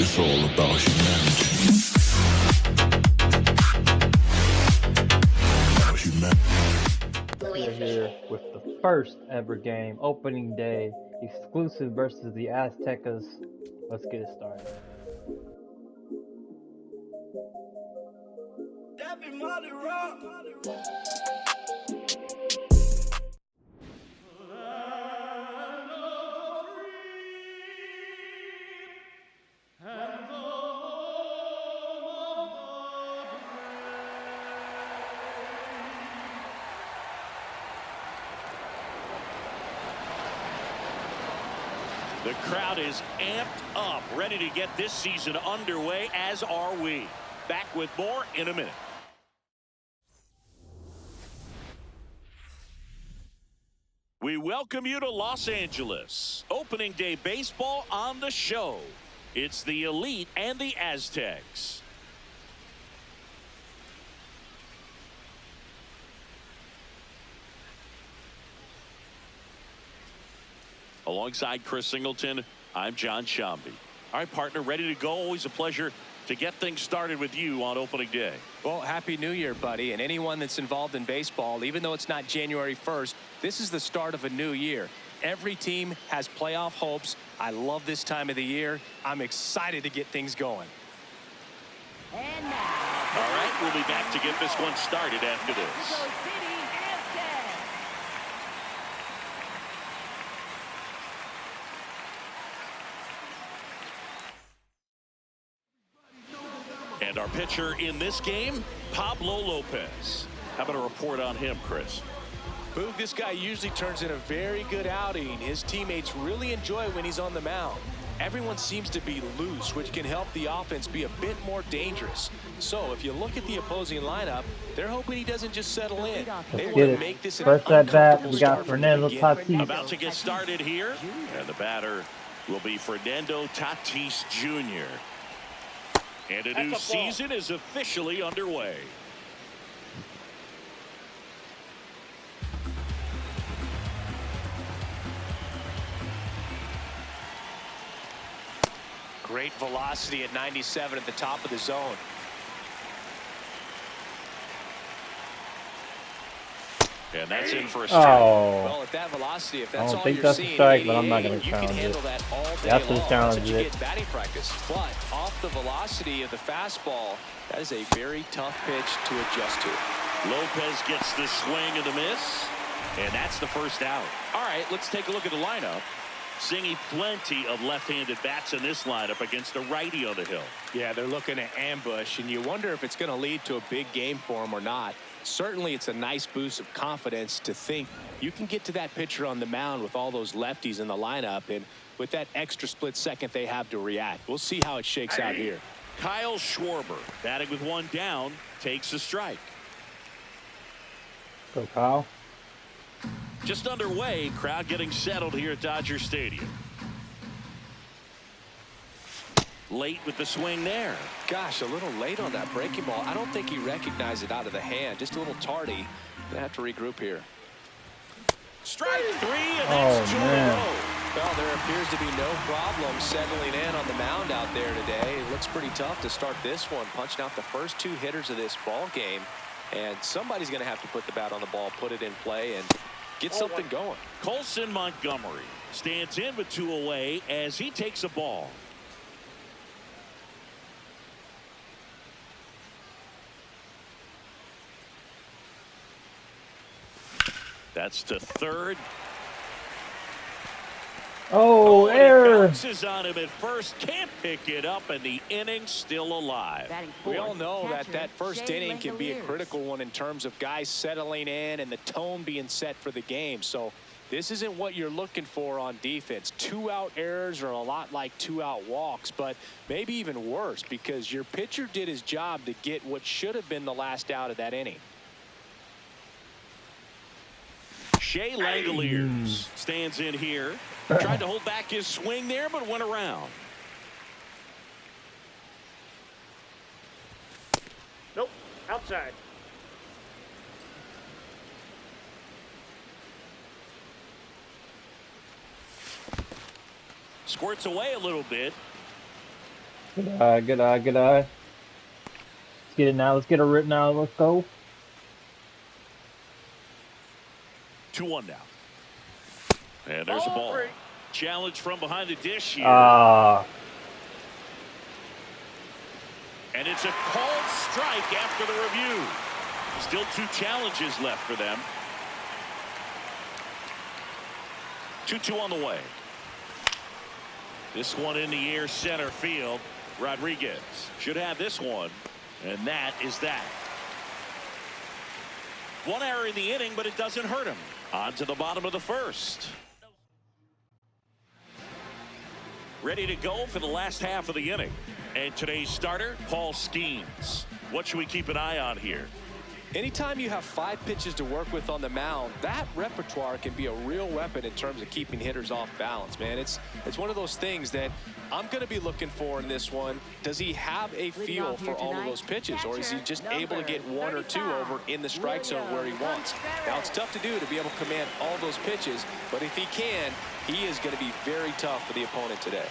It's all about humanity. We are here with the first ever game, opening day, exclusive versus the Aztecas. Let's get it started. The crowd is amped up, ready to get this season underway, as are we. Back with more in a minute. We welcome you to Los Angeles. Opening day baseball on the show. It's the Elite and the Aztecs. Alongside Chris Singleton, I'm John Shambi. All right, partner, ready to go. Always a pleasure to get things started with you on opening day. Well, Happy New Year, buddy. And anyone that's involved in baseball, even though it's not January 1st, this is the start of a new year. Every team has playoff hopes. I love this time of the year. I'm excited to get things going. And now, all right, we'll be back to get this one started after this. Mexico City Aztecas. And our pitcher in this game, Pablo Lopez. How about a report on him, Chris? Boog, this guy usually turns in a very good outing. His teammates really enjoy when he's on the mound. Everyone seems to be loose, which can help the offense be a bit more dangerous. So if you look at the opposing lineup, they're hoping he doesn't just settle in. They want to make this an First at bat, uncomfortable we start got from the Fernando beginning. Tatis. About to get started here, and the batter will be Fernando Tatis Jr. And a new season is officially underway. Great velocity at 97 at the top of the zone. And that's in for a strike. Oh, Well, at that velocity, if I that's don't all think you're that's a seeing, strike, but I'm not going 88, to you can challenge handle it. that all day That's long. to That's challenge what you it. get in batting practice. But off the velocity of the fastball, that is a very tough pitch to adjust to. Lopez gets the swing and the miss, and that's the first out. All right, let's take a look at the lineup. Seeing plenty of left-handed bats in this lineup against a righty on the hill. Yeah, they're looking at ambush, and you wonder if it's going to lead to a big game for him or not. Certainly, it's a nice boost of confidence to think you can get to that pitcher on the mound with all those lefties in the lineup, and with that extra split second they have to react. We'll see how it shakes out here. Kyle Schwarber, batting with one down, takes a strike. Go Kyle. Just underway, crowd getting settled here at Dodger Stadium. Late with the swing there. Gosh, a little late on that breaking ball. I don't think he recognized it out of the hand. Just a little tardy. Gonna have to regroup here. Strike three, and that's two in a row. Well, there appears to be no problem settling in on the mound out there today. It looks pretty tough to start this one, punching out the first two hitters of this ball game. And somebody's going to have to put the bat on the ball, put it in play, and get something going. Colson Montgomery stands in with two away as he takes a ball. That's to third. Oh, And error. he bounces on him at first, can't pick it up, and the inning's still alive. We all know that first inning can be a critical one in terms of guys settling in and the tone being set for the game. So this isn't what you're looking for on defense. 2-out errors are a lot like 2-out walks, but maybe even worse because your pitcher did his job to get what should have been the last out of that inning. Shea Langoliers stands in here. Tried to hold back his swing there, but went around. Nope, outside. Squirts away a little bit. Good eye, good eye, good eye. Let's get it now. Let's get a rip now. Let's go. 2-1 now. And there's a ball. Challenge from behind the dish here. Ah. And it's a called strike after the review. Still 2 challenges left for them. 2-2 on the way. This one in the air, center field. Rodriguez should have this one. And that is that. 1 error in the inning, but it doesn't hurt him. On to the bottom of the first. Ready to go for the last half of the inning. And today's starter, Paul Skeens. What should we keep an eye on here? Anytime you have 5 pitches to work with on the mound, that repertoire can be a real weapon in terms of keeping hitters off balance, man. It's one of those things that I'm going to be looking for in this one. Does he have a feel for all of those pitches, or is he just able to get 1 or 2 over in the strike zone where he wants? Now, it's tough to do to be able to command all those pitches, but if he can, he is going to be very tough for the opponent today.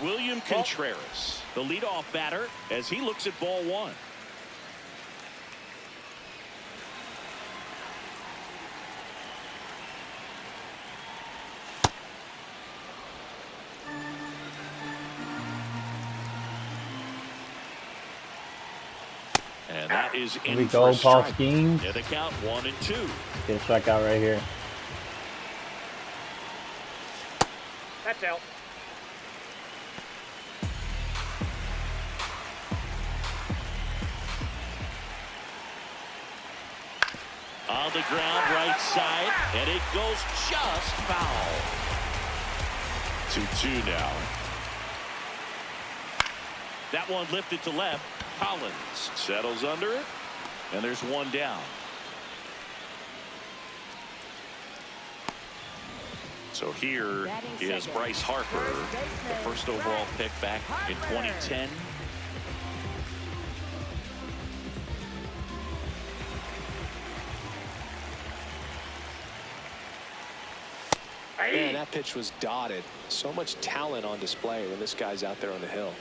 William Contreras, the leadoff batter, as he looks at ball 1. And that is in Here we for go, a Paul strike. Skeens. Yeah, the count 1-2. Get a strikeout right here. That's out. On the ground, right side, and it goes just foul. 2-2 now. That one lifted to left. Collins settles under it, and there's 1 down. So here is Bryce Harper, the first overall pick back in 2010. Man, that pitch was dotted. So much talent on display when this guy's out there on the hill.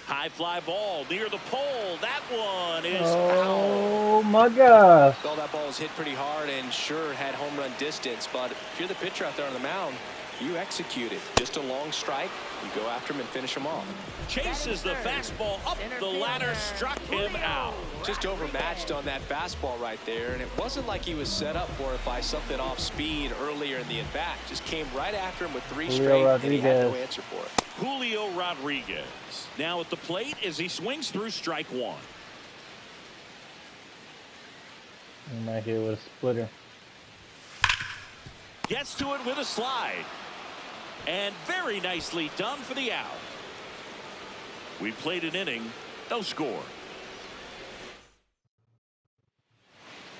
High fly ball near the pole. That one is Oh my gosh. Well, that ball was hit pretty hard and sure had home run distance, but if you're the pitcher out there on the mound, you execute it. Just a long strike, you go after him and finish him off. chases the fastball up the ladder, struck him out. Just overmatched on that fastball right there, and it wasn't like he was set up for it by something off speed earlier in the at-bat. Just came right after him with 3 straight, and he had no answer for it. Julio Rodriguez now at the plate as he swings through strike 1. He might hit with a splitter. Gets to it with a slide. And very nicely done for the out. We played an inning, no score.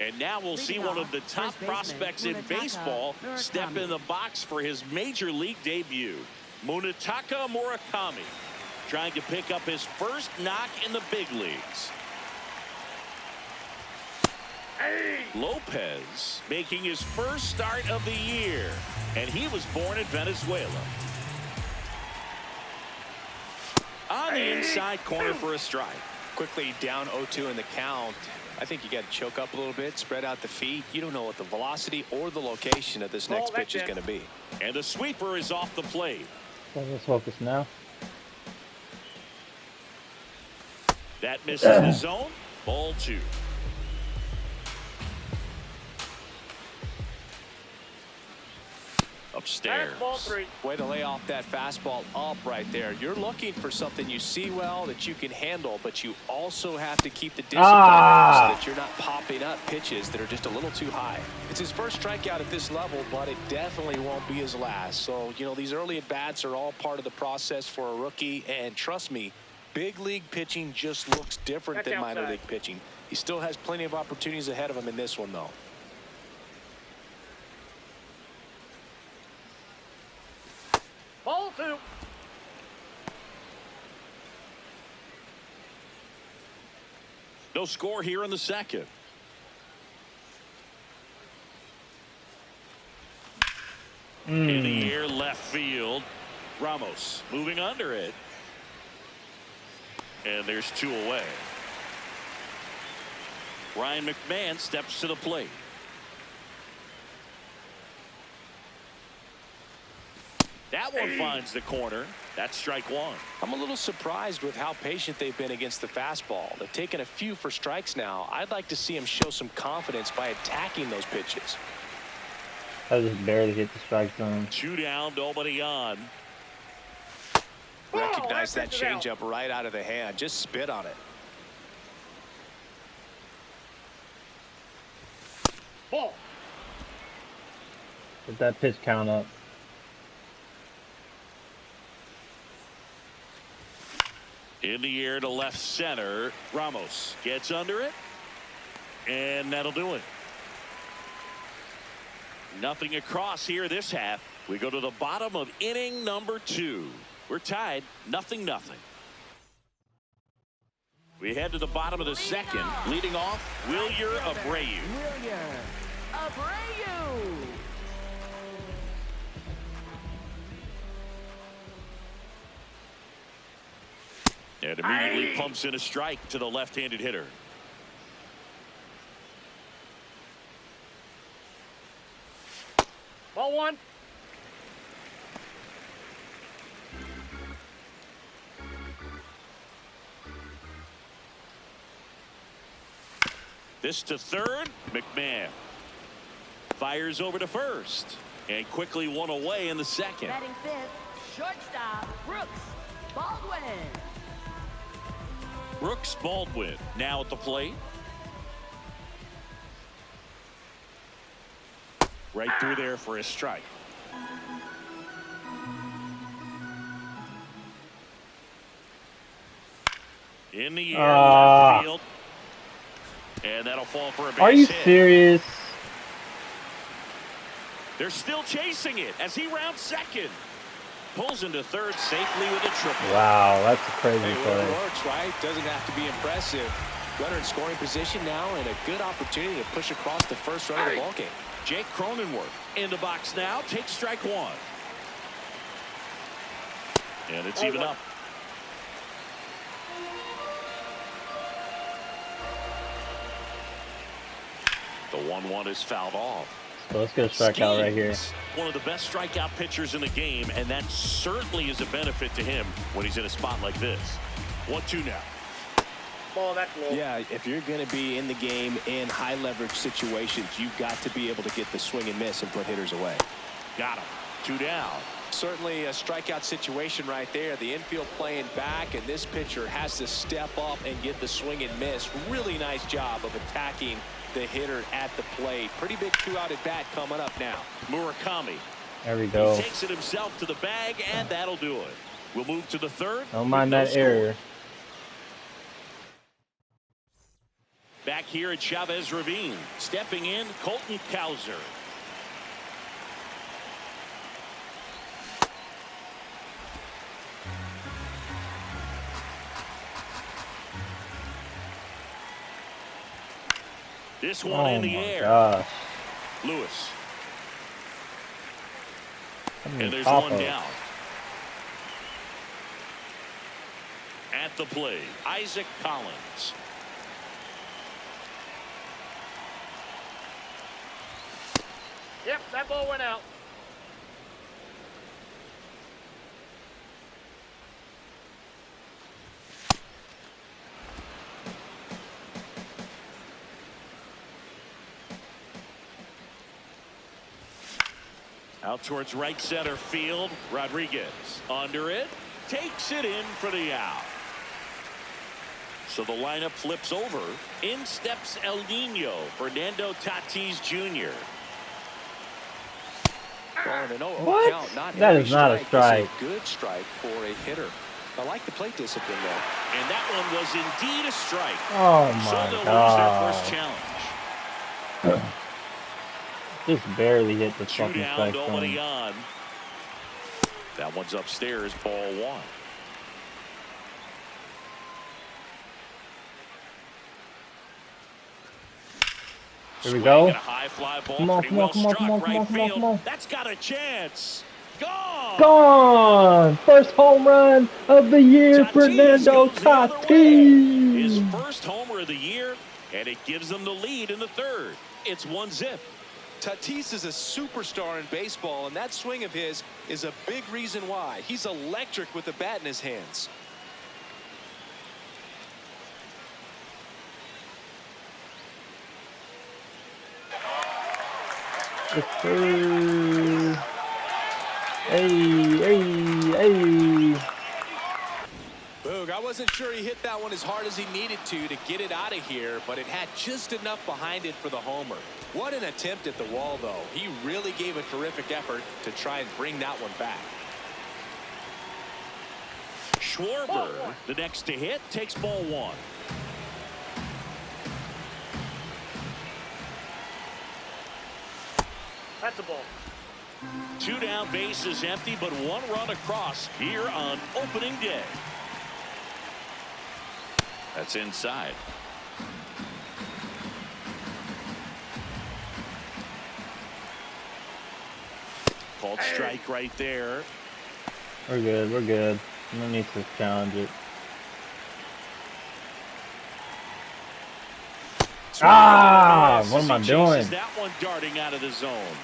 And now we'll see one of the top prospects in baseball step in the box for his major league debut. Munetaka Murakami trying to pick up his first knock in the big leagues. Lopez making his first start of the year, and he was born in Venezuela. On the inside corner for a strike. Quickly down 0-2 in the count. I think you got to choke up a little bit, spread out the feet. You don't know what the velocity or the location of this next pitch is going to be. And the sweeper is off the plate. So let's focus now. That misses the zone. Ball 2. Upstairs. That's ball 3. Way to lay off that fastball up right there. You're looking for something you see well that you can handle, but you also have to keep the discipline so that you're not popping up pitches that are just a little too high. It's his first strikeout at this level, but it definitely won't be his last. So, you know, these early at-bats are all part of the process for a rookie, and trust me, big league pitching just looks different than minor league pitching. He still has plenty of opportunities ahead of him in this one, though. Ball 2. No score here in the second. In the air, left field. Ramos moving under it. And there's 2 away. Ryan McMahon steps to the plate. That one finds the corner. That's strike 1. I'm a little surprised with how patient they've been against the fastball. They've taken a few for strikes now. I'd like to see him show some confidence by attacking those pitches. I just barely hit the strike zone. 2 down, nobody on. Recognize that pitch is out. changeup right out of the hand. Just spit on it. Ball. Get that pitch count up. In the air to left center. Ramos gets under it. And that'll do it. Nothing across here this half. We go to the bottom of inning number 2. We're tied 0-0. We head to the bottom of the second. Leading off, Wilyer Abreu. Wilyer Abreu. And immediately pumps in a strike to the left-handed hitter. Ball 1. This to third. McMahon fires over to first. And quickly 1 away in the second. Batting 5th, shortstop Brooks Baldwin. Brooks Baldwin now at the plate. Right through there for a strike. In the air, left field. And that'll fall for a base Are you hit. serious? They're still chasing it as he rounds second. Pulls into third safely with a triple. Wow, that's a crazy Hey, play. it works, right? Doesn't have to be impressive. Runner in scoring position now and a good opportunity to push across the first run of the ballgame. Jake Cronenworth in the box now. Takes strike 1. And it's even up. The 1-1 is fouled off. So let's get a strikeout right here. One of the best strikeout pitchers in the game, and that certainly is a benefit to him when he's in a spot like this. 1-2 now. Ball, that's low. Yeah, if you're going to be in the game in high leverage situations, you've got to be able to get the swing and miss and put hitters away. Got him. 2 down. Certainly a strikeout situation right there. The infield playing back, and this pitcher has to step up and get the swing and miss. Really nice job of attacking the hitter at the plate. Pretty big 2-out at bat coming up now. Murakami. There we go. He takes it himself to the bag, and that'll do it. We'll move to the third. Don't mind with no that score. error. Back here at Chavez Ravine. Stepping in, Colton Cowser. This one Oh in the my air. gosh. Lewis. And And there's one down. At the plate, Isaac Collins. Yep, that ball went out. Out towards right center field. Rodriguez under it. Takes it in for the out. So the lineup flips over. In steps El Nino, Fernando Tatis Jr. Well, an 0-0 What? count, not That every is not a strike. is a good strike for a hitter. I like the plate discipline though. And that one was indeed a strike. Oh So my they'll lose their god. first challenge. Just barely hit the 2 fucking down, strike nobody zone. on. That one's upstairs, ball 1. Here we go. Swing and a high fly ball, Come on, pretty come on, well come on, struck, come on, come right on, come on, field. come on. That's got a chance. Gone. Gone! First home run of the year, Tatis Fernando goes the other way. His Tatis! first homer of the year, and it gives them the lead in the third. It's 1-0. Tatis is a superstar in baseball, and that swing of his is a big reason why. He's electric with the bat in his hands. Yes, sir. Hey. Boog, I wasn't sure he hit that one as hard as he needed to get it out of here, but it had just enough behind it for the homer. What an attempt at the wall, though. He really gave a terrific effort to try and bring that one back. Schwarber, the next to hit, takes ball one. That's a ball. 2 down, bases empty, but 1 run across here on opening day. That's inside. Called strike right there. We're good. No need to challenge it. Ah! What am I doing? That one darting out of the zone.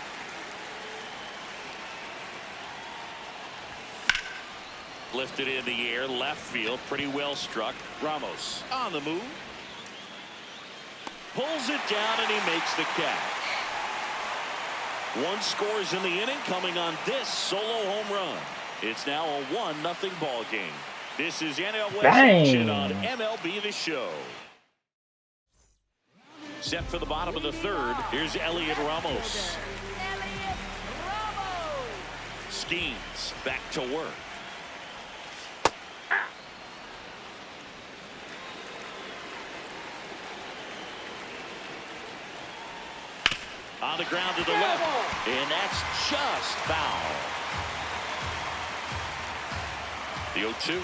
Lifted in the air, left field, pretty well struck. Ramos on the move. Pulls it down and he makes the catch. 1 scores in the inning coming on this solo home run. It's now a 1-0 ball game. This is NL West action on MLB The Show. Set for the bottom of the third. Here's Elliot Ramos. Elliot Ramos. Schemes back to work. On the ground to the left, and that's just foul. The 0-2.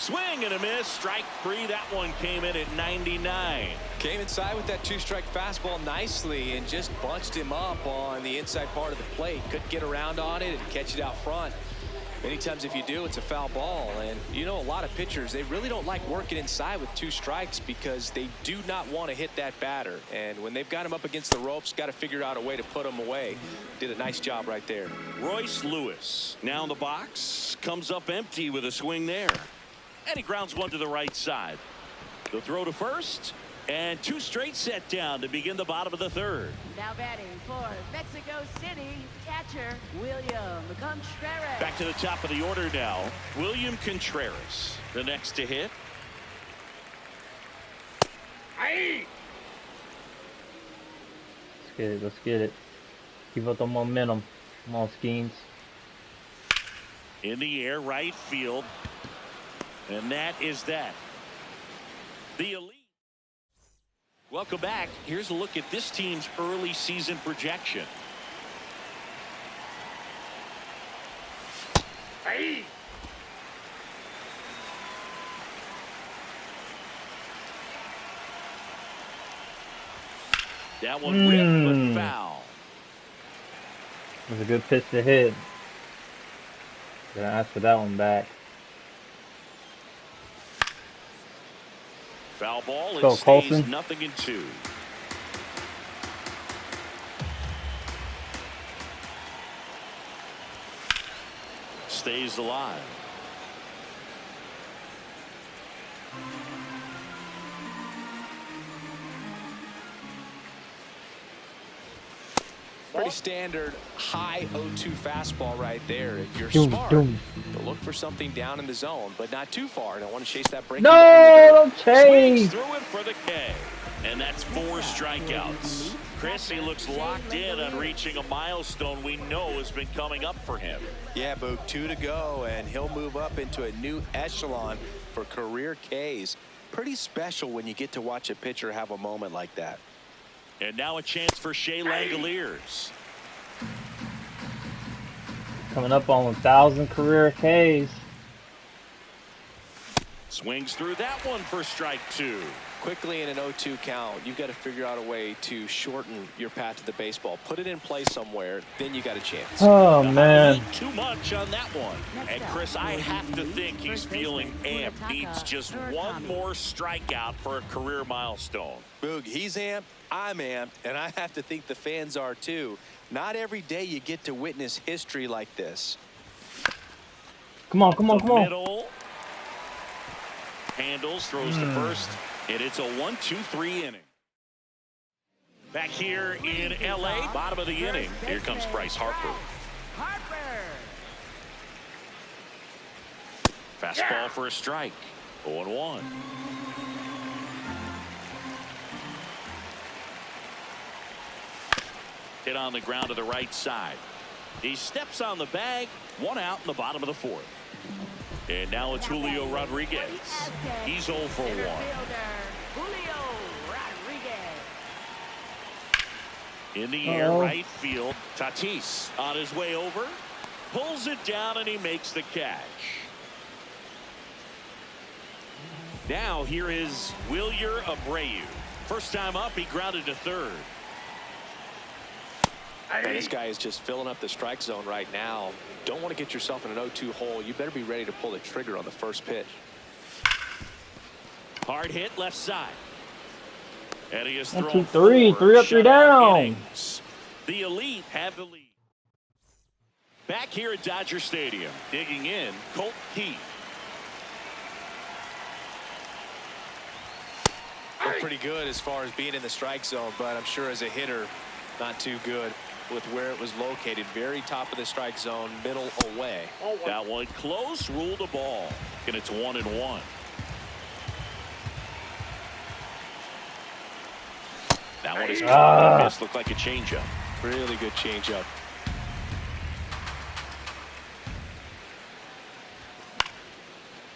Swing and a miss. Strike 3. That one came in at 99. Came inside with that 2-strike fastball nicely and just bunched him up on the inside part of the plate. Couldn't get around on it and catch it out front. Many times if you do, it's a foul ball. And you know, a lot of pitchers, they really don't like working inside with 2 strikes because they do not want to hit that batter. And when they've got him up against the ropes, got to figure out a way to put him away. Did a nice job right there. Royce Lewis now in the box, comes up empty with a swing there. And he grounds one to the right side. The throw to first, and 2 straight set down to begin the bottom of the third. Now batting for Mexico City, catcher William Contreras. Back to the top of the order now. William Contreras, the next to hit. Aye. Let's get it. Keep up the momentum. Come on, Schemes. In the air, right field. And that is that. The elite. Welcome back. Here's a look at this team's early season projection. Aye. That one ripped, but foul. It was a good pitch to hit. Gonna ask for that one back. Foul ball. It Go, stays Colson. 0-2. Stays alive. Pretty standard high 0-2 fastball right there. If you're Doom, smart, doom. to look for something down in the zone, but not too far. Don't want to chase that breaking No, ball in the dirt. don't Swings change. through it for the K. And that's 4 strikeouts. Chris, he looks locked in on reaching a milestone we know has been coming up for him. Yeah, Boog, 2 to go, and he'll move up into a new echelon for career Ks. Pretty special when you get to watch a pitcher have a moment like that. And now a chance for Shea Langoliers. Coming up on 1,000 career Ks. Swings through that one for strike 2. Quickly in an 0-2 count, you've got to figure out a way to shorten your path to the baseball. Put it in play somewhere, then you got a chance. Oh man. Too much on that one. And Chris, I have to think he's feeling amped. Needs just one more strikeout for a career milestone. Boog, he's amped, I'm amped, and I have to think the fans are too. Not every day you get to witness history like this. Come on, come on, come on. Middle. Handles, throws to first, and it's a 1-2-3 inning. Back here in L.A., bottom of the inning. Here comes Bryce Harper. Fastball for a strike. 0-1. Hit on the ground to the right side. He steps on the bag. 1 out in the bottom of the 4th. And now it's Julio Rodriguez. He's 0 for 1. In the air, right field. Tatis on his way over. Pulls it down and he makes the catch. Now here is Wilyer Abreu. First time up, he grounded to third. And this guy is just filling up the strike zone right now. Don't want to get yourself in an 0-2 hole. You better be ready to pull the trigger on the first pitch. Hard hit left side. And he has 1, thrown 2, 3. 4 3 up, 3 shutout down. innings. The Elite have the lead. Back here at Dodger Stadium, digging in, Colt Keith. Looked pretty good as far as being in the strike zone, but I'm sure as a hitter, not too good with where it was located. Very top of the strike zone, middle away. That one close, ruled a ball, and it's 1-1. That one is missed. Looked like a changeup. Really good changeup.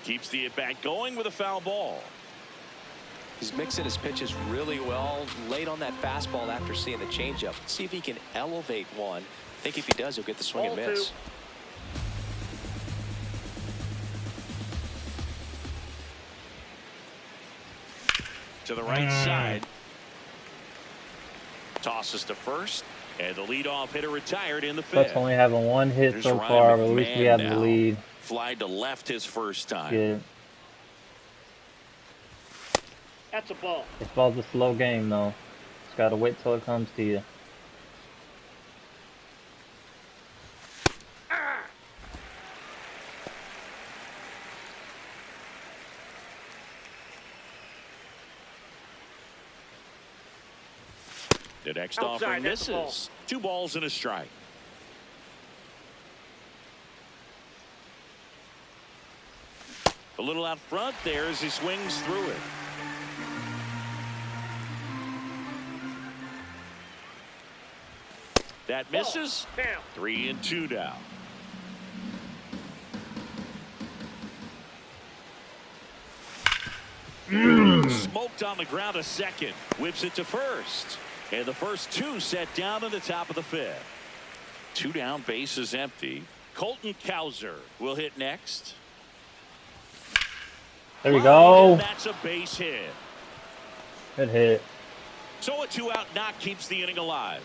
Keeps the at-bat going with a foul ball. He's mixing his pitches really well. Late on that fastball after seeing the changeup. See if he can elevate one. I think if he does, he'll get the swing and miss. To the right side. Tosses to first. And the leadoff hitter retired in the 5th. That's only having 1 hit There's so Ryan far, but at least we McMahon have now. the lead. Fly to left his first time. Yeah. That's a ball. Baseball's a slow game, though. Just gotta wait till it comes to you. The next Outside, offering that's a ball. misses. 2 balls and a strike. A little out front there as he swings through it. That misses. 3-2 now. Smoked on the ground to second. Whips it to first. And the first 2 set down in the top of the 5th. 2 down, bases empty. Colton Cowser will hit next. There we go. And that's a base hit. Good hit. So a 2-out knock keeps the inning alive.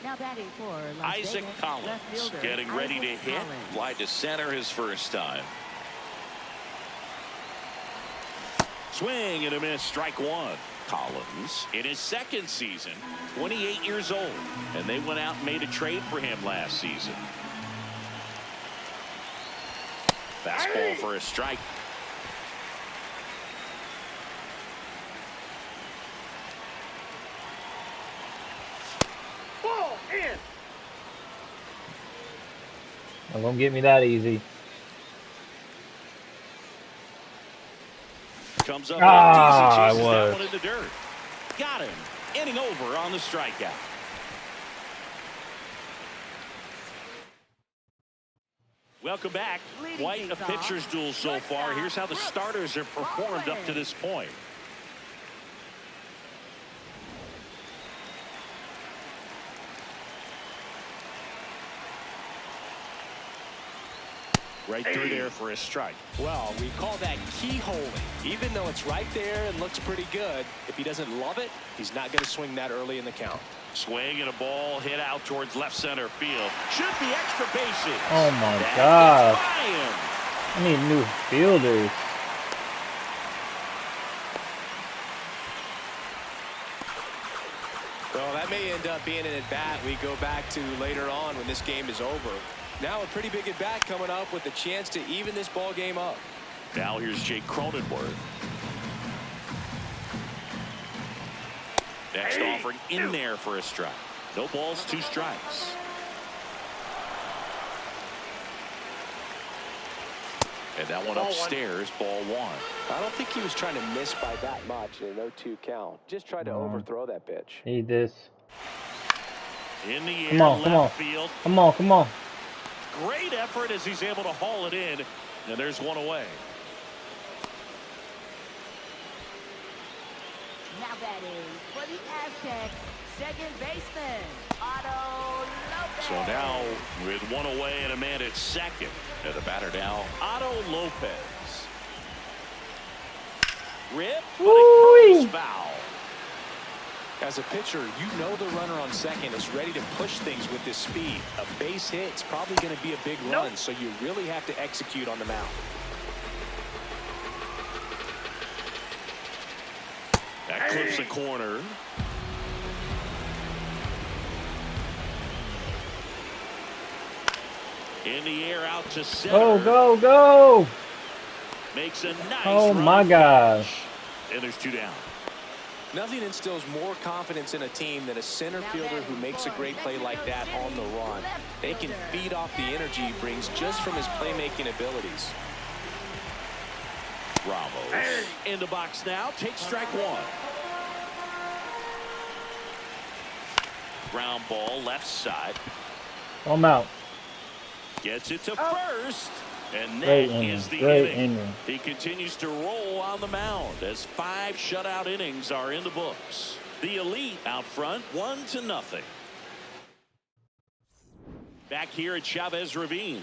Now batting for Las Isaac Vegas, Collins left fielder, getting ready to Isaac hit. Collins. Fly to center his first time. Swing and a miss, strike 1. Collins in his 2nd season, 28 years old, and they went out and made a trade for him last season. Fastball for a strike. Ball in. It won't get me that easy. Comes up Ah, and chases I was. that one in the dirt. Got him. Inning over on the strikeout. Welcome back. Quite a pitcher's duel so far. Here's how the starters have performed up to this point. Right through there for a strike. Well, we call that keyholing. Even though it's right there and looks pretty good, if he doesn't love it, he's not going to swing that early in the count. Swing and a ball hit out towards left center field. Should be extra bases. Oh my That God. gets by him. I need new fielders. Well, that may end up being an at-bat we go back to later on when this game is over. Now a pretty big at-bat coming up with a chance to even this ball game up. Now here's Jake Cronenworth. Next offering in there for a strike. No balls, 2 strikes. And that one upstairs, ball 1. I don't think he was trying to miss by that much in an 0-2 count. Just tried to overthrow that pitch. Need this. In the air, Come on, come on. left field. Come on, come on. Great effort as he's able to haul it in. And there's one away. Now batting for the Aztecs, second baseman, Otto Lopez. So now with one away and a man at second. And the batter now, Otto Lopez. Rip, but it goes foul. As a pitcher, you know the runner on second is ready to push things with this speed. A base hit's probably going to be a big run, so you really have to execute on the mound. That clips the corner. In the air out to center. Go, go, go. Makes a nice Oh run. my gosh. And there's 2 down. Nothing instills more confidence in a team than a center fielder who makes a great play like that on the run. They can feed off the energy he brings just from his playmaking abilities. Ramos in the box now. Takes strike 1. Ground ball left side. I'm out. Gets it to first. And that Great is inning. the Great inning. inning. He continues to roll on the mound as 5 shutout innings are in the books. The Elite out front 1-0. Back here at Chavez Ravine.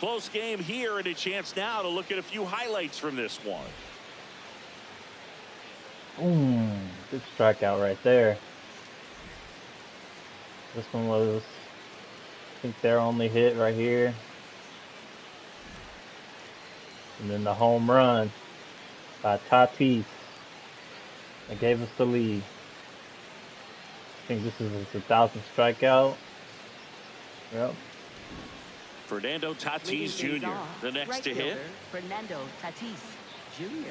Close game here and a chance now to look at a few highlights from this one. Good strikeout right there. This one was, I think, their only hit right here. And then the home run by Tatis that gave us the lead. I think this is his 1,000th strikeout. Yep. Fernando Tatis Jr. the next right to hit. fielder, Fernando Tatis Jr.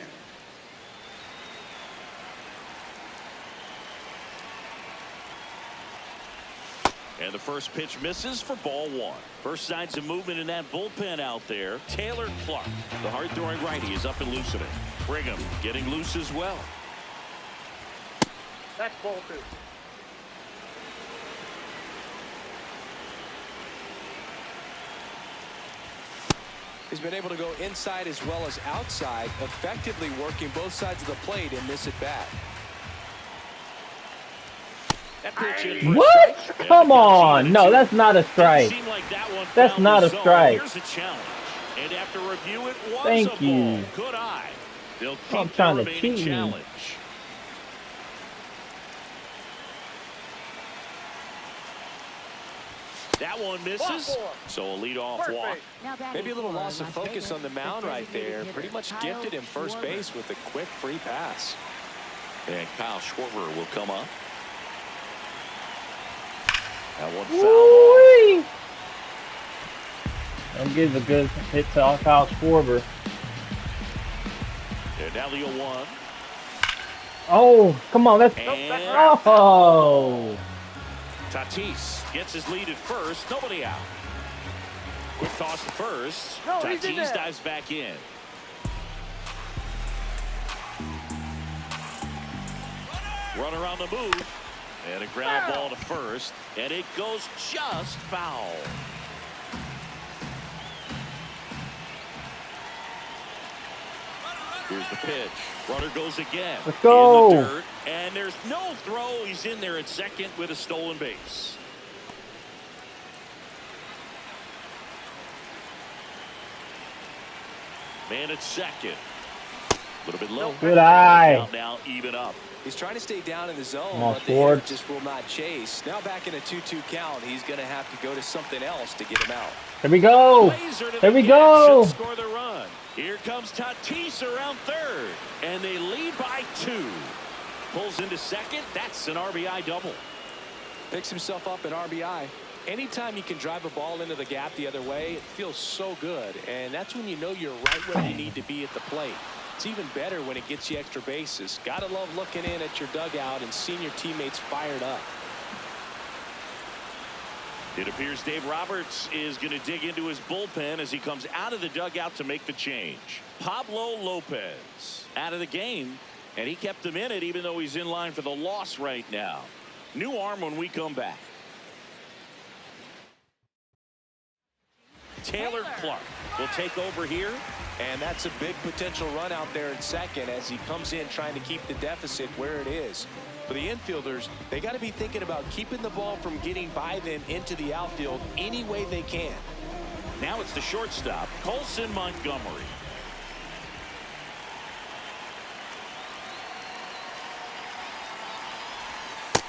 And the first pitch misses for ball 1. First signs of movement in that bullpen out there. Taylor Clark, the hard-throwing righty, is up and loosening. Brigham getting loose as well. That's ball 2. He's been able to go inside as well as outside, effectively working both sides of the plate in this at-bat. That pitch in for a What? strike. Come And on. No, that's not a didn't strike. seem like that one That's found not the a zone. strike. Here's a challenge. And after review, it was Thank a ball. you. Good eye. They'll I'm keep trying the to remaining cheat me. challenge. That one misses. So a leadoff walk. Now batting Maybe a little for loss of Las focus Vegas, on the mound the right there. designated Pretty much hitter, gifted him Kyle first Schwarber. base with a quick free pass. And Kyle Schwarber will come up. That one fouled off. Woo-wee. Don't give a good hit to Kyle Schwarber. And now the 0-1. Oh, come on. That's And oh. Tatis gets his lead at first. Nobody out. Quick toss to first. No, he's in Tatis there. dives back in. Runner on the move. And a ground ball to first. And it goes just foul. Here's the pitch. Runner goes again. Let's go. In the dirt. And there's no throw. He's in there at second with a stolen base. Man at second. A little bit low. Good eye. Count now even up. He's trying to stay down in the zone, Come on, but the hitter Schwartz. just will not chase. Now back in a 2-2 count, he's going to have to go to something else to get him out. Here we go. Laser to Here the we gap, go. should score the run. Here comes Tatis around third, and they lead by 2. Pulls into second. That's an RBI double. Picks himself up an RBI. Anytime you can drive a ball into the gap the other way, it feels so good, and that's when you know you're right where you need to be at the plate. It's even better when it gets you extra bases. Gotta love looking in at your dugout and seeing your teammates fired up. It appears Dave Roberts is going to dig into his bullpen as he comes out of the dugout to make the change. Pablo Lopez out of the game, and he kept him in it even though he's in line for the loss right now. New arm when we come back. Taylor Clark will take over here. And that's a big potential run out there in second as he comes in trying to keep the deficit where it is. For the infielders, they got to be thinking about keeping the ball from getting by them into the outfield any way they can. Now it's the shortstop, Colson Montgomery.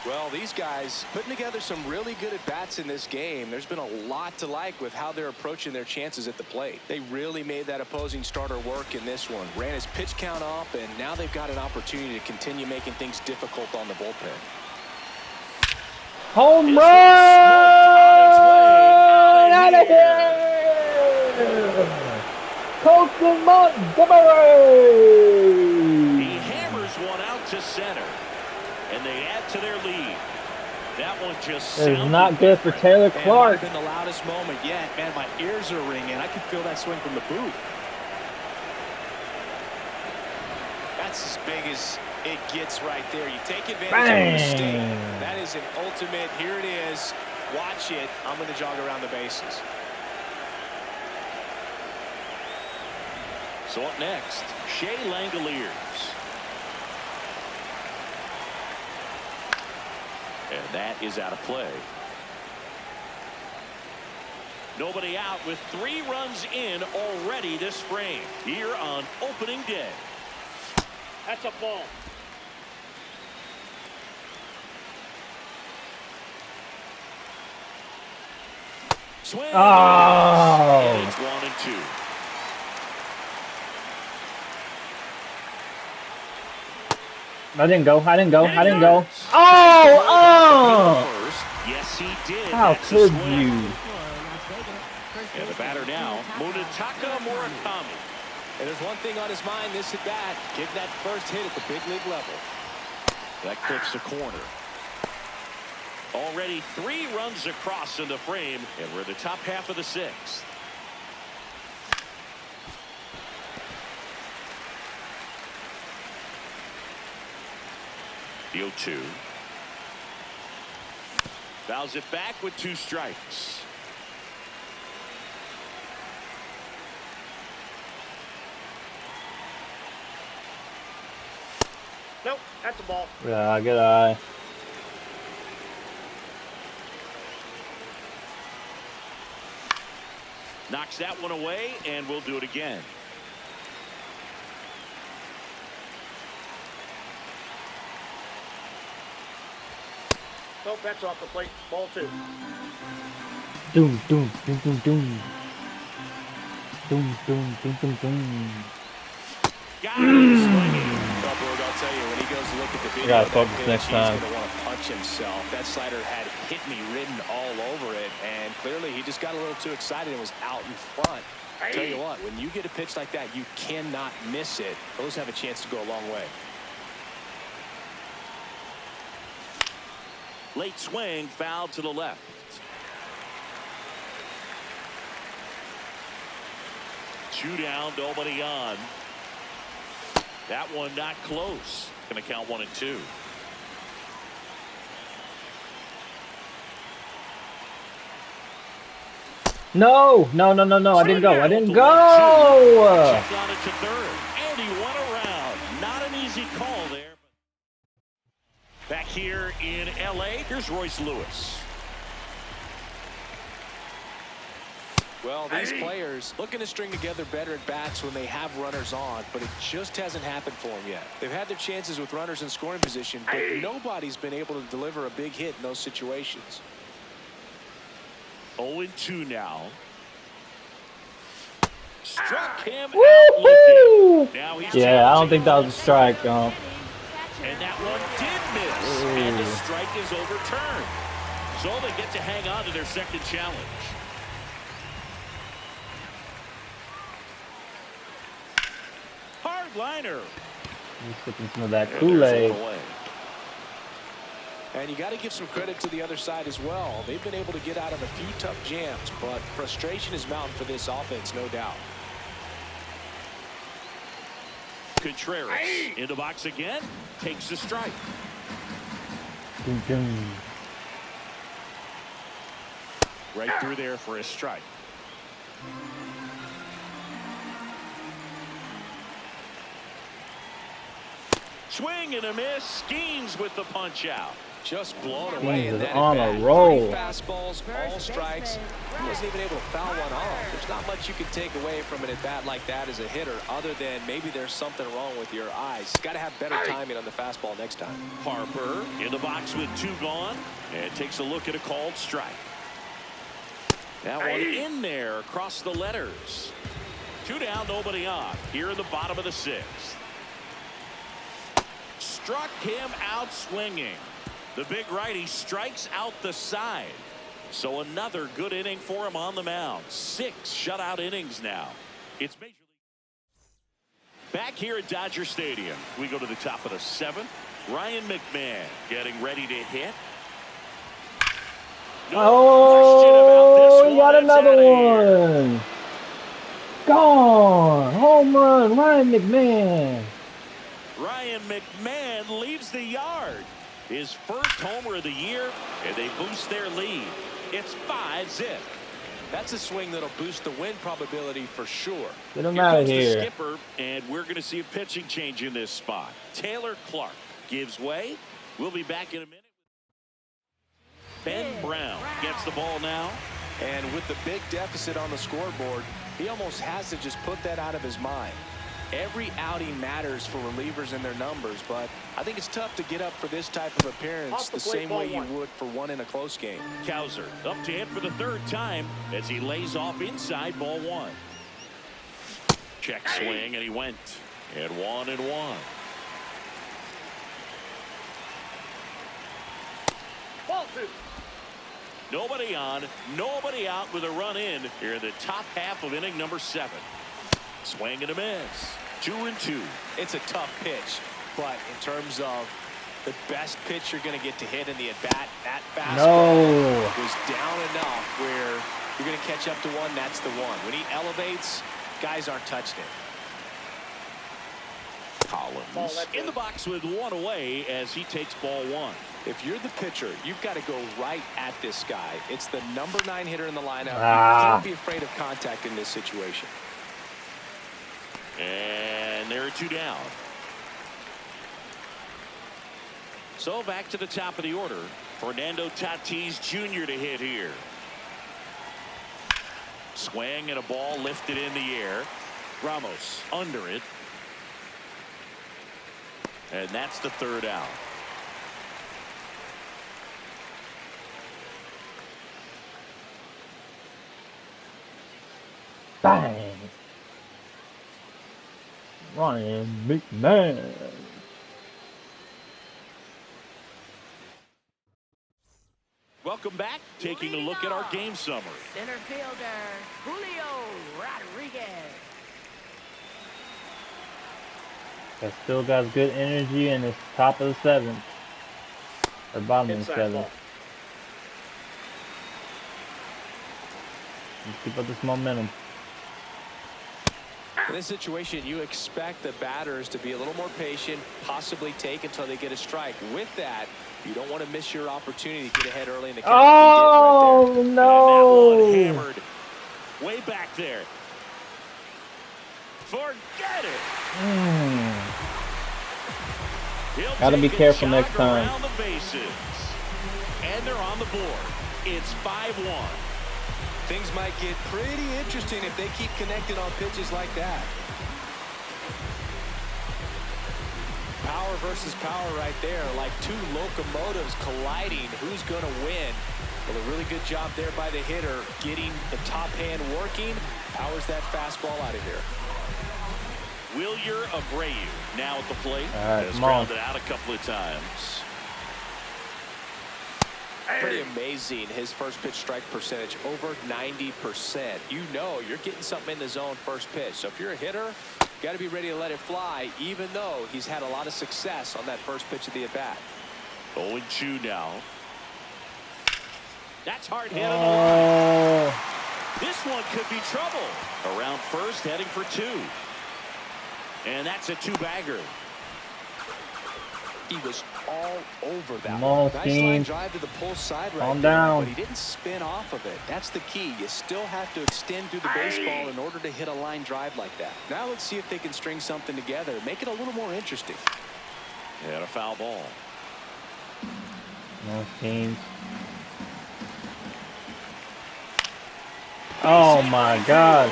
Well, these guys putting together some really good at-bats in this game. There's been a lot to like with how they're approaching their chances at the plate. They really made that opposing starter work in this one. Ran his pitch count up, and now they've got an opportunity to continue making things difficult on the bullpen. Home run! Out of here! Colson Montgomery! He hammers one out to center, and they add to their lead. That one just It is not good for Taylor Clark. Been the loudest moment yet. Man, my ears are ringing. I can feel that swing from the booth. That's as big as it gets right there. You take advantage of a mistake. That is an ultimate. Here it is. Watch it. I'm going to jog around the bases. So up next, Shea Langoliers. And that is out of play. Nobody out with 3 runs in already this frame here on opening day. That's a ball. Swing. Oh. And it's 1-2. I didn't go. I didn't go. I didn't go. Oh! First. Yes, he did. How That's a could swing. you? And the batter now, Munetaka Murakami. And there's one thing on his mind this at bat. Getting that first hit at the big league level. That clips the corner. Already 3 runs across in the frame, and we're in the top half of the 6th. The 0-2. Fouls it back with 2 strikes. Nope, that's a ball. Yeah, good eye. Knocks that one away, and we'll do it again. Nope, that's off the plate. Ball 2. Doom, doom, doom, doom, doom. Doom, doom, doom, doom, doom. Got it. Swinging. Well, Berg, I'll tell you, when he goes to look at the video, gotta of focus that pitch, next he's time. going to want to punch himself. That slider had hit me written all over it, and clearly he just got a little too excited and was out in front. Hey. Tell you what, when you get a pitch like that, you cannot miss it. Those have a chance to go a long way. Late swing, foul to the left. Two down, nobody on. That one not close. Going to count 1-2. No, no, no, no, no. I didn't go. I didn't go. Check on it to third, and he went around. Not an easy call there. Back here in LA, here's Royce Lewis. Well, these players looking to string together better at bats when they have runners on, but it just hasn't happened for them yet. They've had their chances with runners in scoring position, but nobody's been able to deliver a big hit in those situations. 0-2 now. Struck him out looking. Now he's Yeah, I don't think that was a strike. And that one did miss. And the strike is overturned. So they get to hang on to their second challenge. Hard liner. He's sipping some of that Kool-Aid. And you got to give some credit to the other side as well. They've been able to get out of a few tough jams, but frustration is mounting for this offense, no doubt. Contreras in the box again, takes the strike. Right through there for a strike. Swing and a miss. Schemes with the punch out. Just blown away in that on at-bat. a roll. 3 fastballs, all strikes. He wasn't even able to foul one off. There's not much you can take away from an at-bat like that as a hitter, other than maybe there's something wrong with your eyes. Got to have better timing on the fastball next time. Harper in the box with 2 gone, and takes a look at a called strike. That one in there across the letters. 2 down, nobody on. Here in the bottom of the 6th. Struck him out swinging. The big righty strikes out the side. So another good inning for him on the mound. 6 shutout innings now. It's Major League. Back here at Dodger Stadium, we go to the top of the 7th. Ryan McMahon getting ready to hit. Oh, he got another one. Gone. Home run, Ryan McMahon. Ryan McMahon leaves the yard. His first homer of the year, and they boost their lead. It's 5-0. That's a swing that'll boost the win probability for sure. Get him out of The here. skipper, and we're going to see a pitching change in this spot. Taylor Clark gives way. We'll be back in a minute. Ben Brown gets the ball now. And with the big deficit on the scoreboard, he almost has to just put that out of his mind. Every outing matters for relievers and their numbers, but I think it's tough to get up for this type of appearance the same way you would for one in a close game. Cowser up to hit for the 3rd time as he lays off inside ball 1. Check swing, and he went at 1-1. Ball 2. Nobody on, nobody out with a run in here in the top half of inning number 7. Swing and a miss. 2-2. It's a tough pitch, but in terms of the best pitch you're going to get to hit in the at-bat, that fastball was down enough where you're going to catch up to one. That's the one. When he elevates, guys aren't touching it. Collins in the box with 1 away as he takes ball 1. If you're the pitcher, you've got to go right at this guy. It's the number 9 hitter in the lineup. You can't be afraid of contact in this situation. And there are 2 down. So back to the top of the order. Fernando Tatis Jr. to hit here. Swing and a ball lifted in the air. Ramos under it. And that's the 3rd out. Bang. Ryan McMahon. Welcome back. Taking a look at our game summary. Center fielder Julio Rodriguez. That still got good energy, and it's top of the 7th. Or bottom of the 7th. Let's keep up this momentum. In this situation, you expect the batters to be a little more patient, possibly take until they get a strike. With that, you don't want to miss your opportunity to get ahead early in the count. Oh, And no. that one hammered way back there. Forget it. Gotta be He'll take a careful jog next time. around the bases. And they're on the board. It's 5-1. things might get pretty interesting if they keep connecting on pitches like that. Power versus power right there, like two locomotives colliding. Who's going to win? Well, a really good job there by the hitter, getting the top hand working. Powers that fastball out of here. Wilyer Abreu now at the plate. Right, has grounded out a couple of times. Pretty amazing, his first pitch strike percentage, over 90%. You know you're getting something in the zone first pitch. So if you're a hitter, you got to be ready to let it fly, even though he's had a lot of success on that first pitch of the at-bat. 0-2 now. That's hard hit. Oh. This one could be trouble. Around first, heading for 2. And that's a 2-bagger. He was all over that. Nice line drive to the pull side right Calm there, down. but he didn't spin off of it. That's the key. You still have to extend through the baseball in order to hit a line drive like that. Now let's see if they can string something together, make it a little more interesting. And a foul ball. No teams. Oh my God.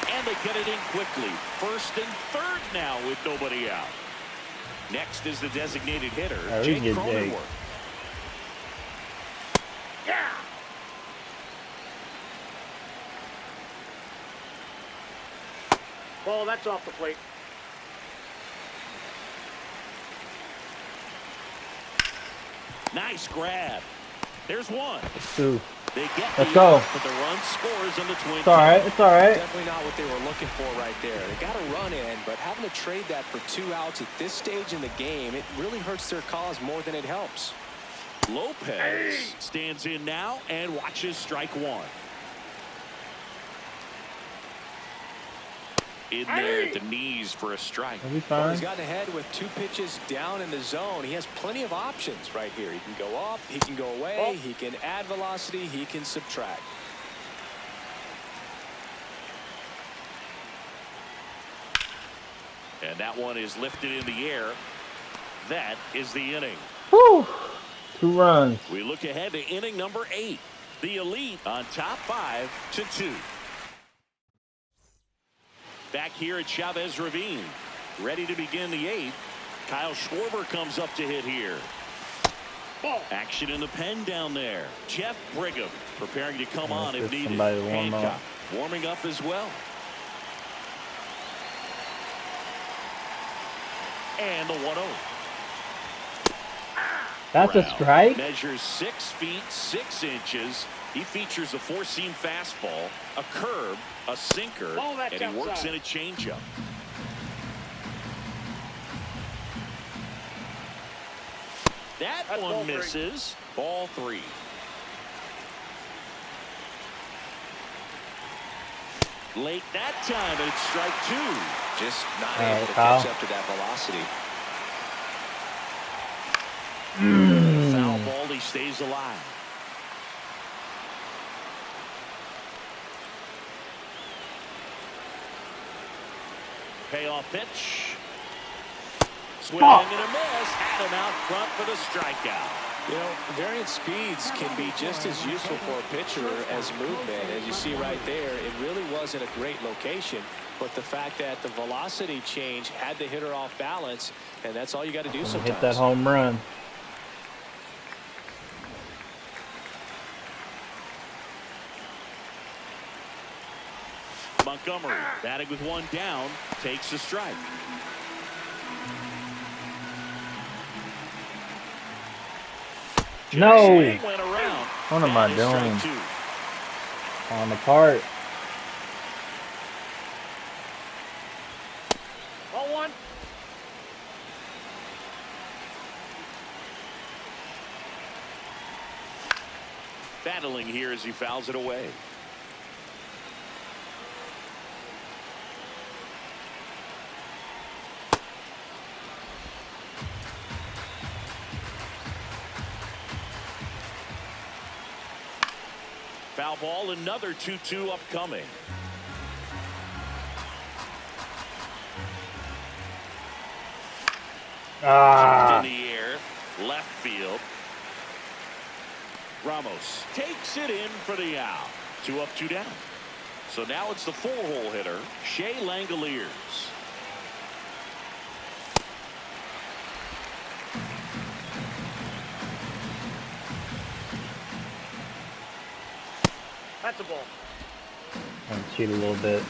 And they get it in quickly. First and third now with nobody out. Next is the designated hitter, Jake Cronenworth. Yeah. Ball, that's off the plate. Nice grab. There's one. It's 2. They get Let's the go. out, but the run scores on the Twins. It's all right. It's all right. Definitely not what they were looking for right there. They got a run in, but having to trade that for 2 outs at this stage in the game, it really hurts their cause more than it helps. Lopez stands in now and watches strike 1. In there at the knees for a strike. He'll be Well, fine. he's gotten ahead with 2 pitches down in the zone. He has plenty of options right here. He can go up, he can go away, he can add velocity, he can subtract. And that one is lifted in the air. That is the inning. Whew. 2 runs. We look ahead to inning number 8. The Elite on top 5-2. Back here at Chavez Ravine. Ready to begin the 8th. Kyle Schwarber comes up to hit here. Ball. Action in the pen down there. Jeff Brigham preparing to come on if Get needed. somebody to warm up. Hancock warming up as well. And the 1-0. That's a Brown strike? measures 6 feet 6 inches. He features a 4-seam fastball, a curve, a sinker, Ball, that's and he works outside. in a changeup. That That's ball one 3. misses. Ball 3. Late that time, and it's strike 2. Just not All right, able to Kyle. catch up to that velocity. Foul ball, he stays alive. Payoff pitch. Swing and a miss. Had him out front for the strikeout. You know, variant speeds can be just as useful for a pitcher as movement. As you see right there, it really wasn't a great location, but the fact that the velocity change had the hitter off balance, and that's all you got to do sometimes. Hit that home run. Montgomery batting with 1 down, takes a strike. No. Swing went around. What am I That is strike doing? 2. On the cart. Ball 1. Battling here as he fouls it away. Foul ball, another 2-2 upcoming. Ah. In the air, left field. Takes it in for the out. 2 up, 2 down. So now it's the 4-hole hitter, Shea Langoliers. That's a ball. And cheat a little bit.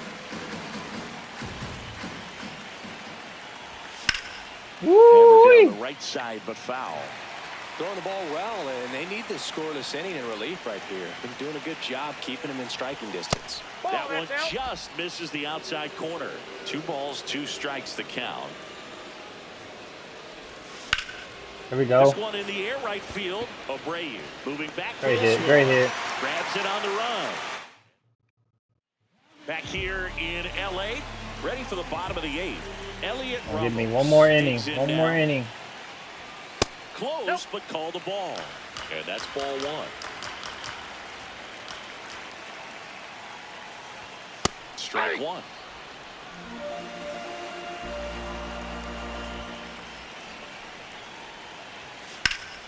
Woo! On the right side, but foul. Throwing the ball well, and they need this scoreless inning in relief right here. Been doing a good job keeping him in striking distance. That one just misses the outside corner. 2 balls, 2 strikes the count. Here we go. This one in the air, right field. Abreu moving back. Great hit, great hit. Grabs it on the run. Back here in L.A., ready for the bottom of the 8th. Elliott Give me one more inning. One more inning. Close, but called a ball. And that's ball 1. Strike 1.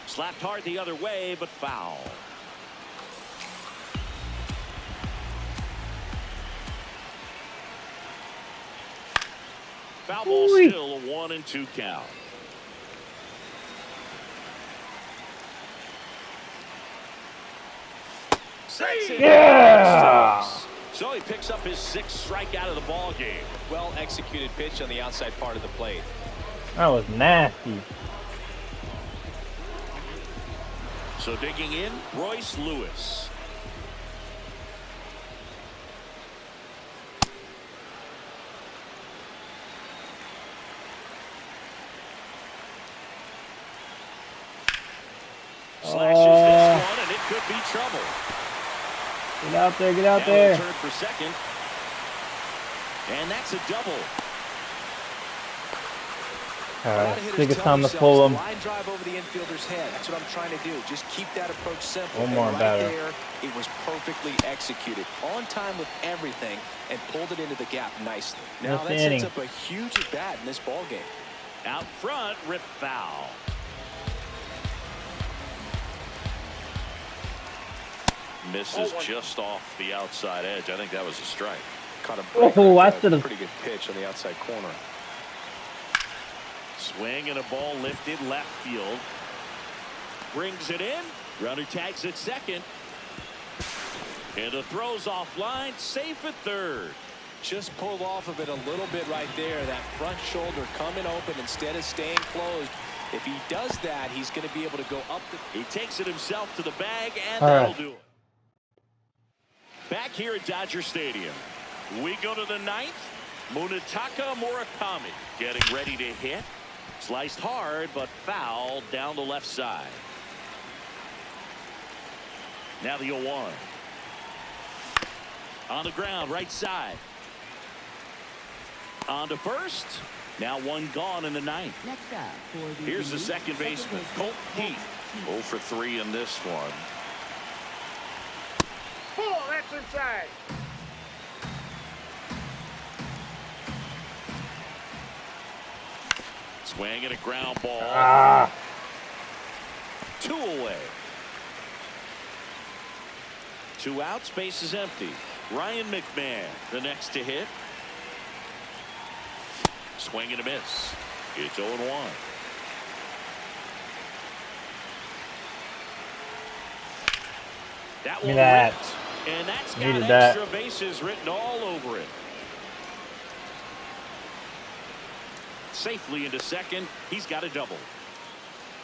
Slapped hard the other way, but foul. Foul ball, still a 1-2 count. Yeah! So he picks up his 6th strikeout of the ball game. Well executed pitch on the outside part of the plate. That was nasty. So digging in, Royce Lewis. Slashes this one, and it could be trouble. Get out there, get out there. Turn for second. And that's a double. All right, I think it's time to pull him. Line drive over the infielder's head. That's what I'm trying to do. Just keep that approach simple. One more right batter. there, it was perfectly executed. On time with everything and pulled it into the gap nicely. Now That's that the sets inning. up a huge at bat in this ball game. Out front, rip foul. Misses just off the outside edge. I think that was a strike. Caught a I should have. pretty good pitch on the outside corner. Swing and a ball lifted left field. Brings it in. Runner tags at second. And the throw's offline. Safe at third. Just pulled off of it a little bit right there. That front shoulder coming open instead of staying closed. If he does that, he's going to be able to go up. He takes it himself to the bag, and All that'll right. do it. Back here at Dodger Stadium, we go to the 9th. Munetaka Murakami getting ready to hit. Sliced hard, but foul down the left side. Now the 0-1. On the ground, right side. On to first. Now 1 gone in the 9th. Next up for the Here's the second baseman, Colt Heath. 0 for 3 in this one. Oh, that's inside. Swing and a ground ball. 2 away. 2 outs, base is empty. Ryan McMahon, the next to hit. Swing and a miss. It's 0-1. That one ripped, and that's got Needed extra that. bases written all over it. Safely into second. He's got a double.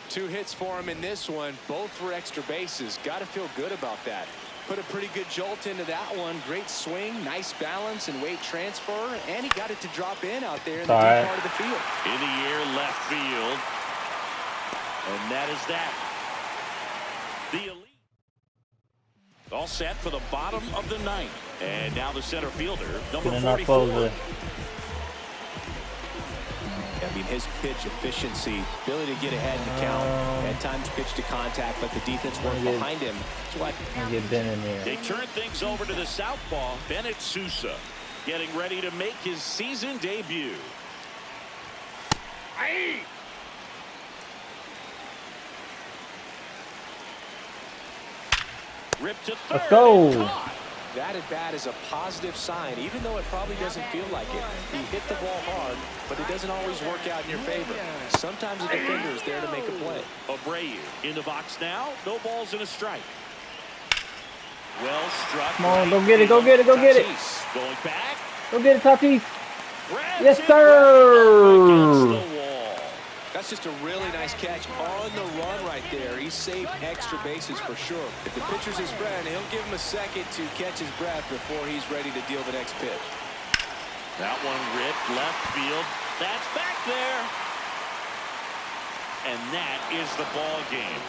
2 hits for him in this one, both for extra bases. Got to feel good about that. Put a pretty good jolt into that one. Great swing, nice balance and weight transfer, and he got it to drop in out there in the deep part of the field. In the air, left field. And that is that. The elite. All set for the bottom of the 9th. And now the center fielder, number 44. I mean, his pitch efficiency, ability to get ahead in the count, at times pitch to contact, but the defense worked behind him. That's why. Get Ben in there. They turn things over to the southpaw, Bennett Sousa, getting ready to make his season debut. Aye. Ripped to third. Let's go. And caught. That at bat is a positive sign, even though it probably doesn't feel like it. You hit the ball hard, but it doesn't always work out in your favor. Sometimes a defender is there to make a play. Abreu in the box now. No balls and a strike. Well struck. Come on, go get it, go get it, go get it. Tatis going back. Go get it, Tatis. Grabs Yes, it sir. against the wall. That's just a really nice catch on the run right there. He saved extra bases for sure. If the pitcher's his friend, he'll give him a second to catch his breath before he's ready to deal the next pitch. That one ripped left field. That's back there. And that is the ball game.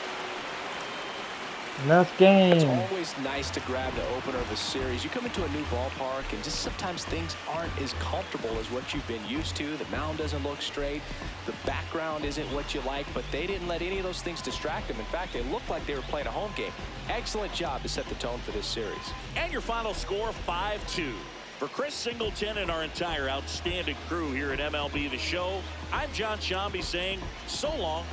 Nice game. It's always nice to grab the opener of a series. You come into a new ballpark and just sometimes things aren't as comfortable as what you've been used to. The mound doesn't look straight. The background isn't what you like, but they didn't let any of those things distract them. In fact, they looked like they were playing a home game. Excellent job to set the tone for this series. And your final score, 5-2. For Chris Singleton and our entire outstanding crew here at MLB The Show, I'm John Shambi saying so long.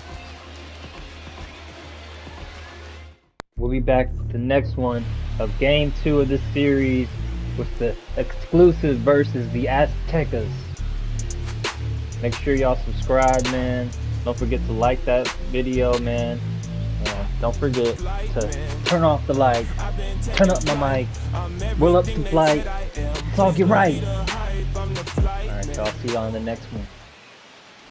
We'll be back with the next one of Game 2 of this series with the Xclusive versus the Aztecas. Make sure y'all subscribe, man. Don't forget to like that video, man. And don't forget to turn off the lights, turn up my mic, roll up some flight, talk it right. Alright, y'all, see y'all in the next one.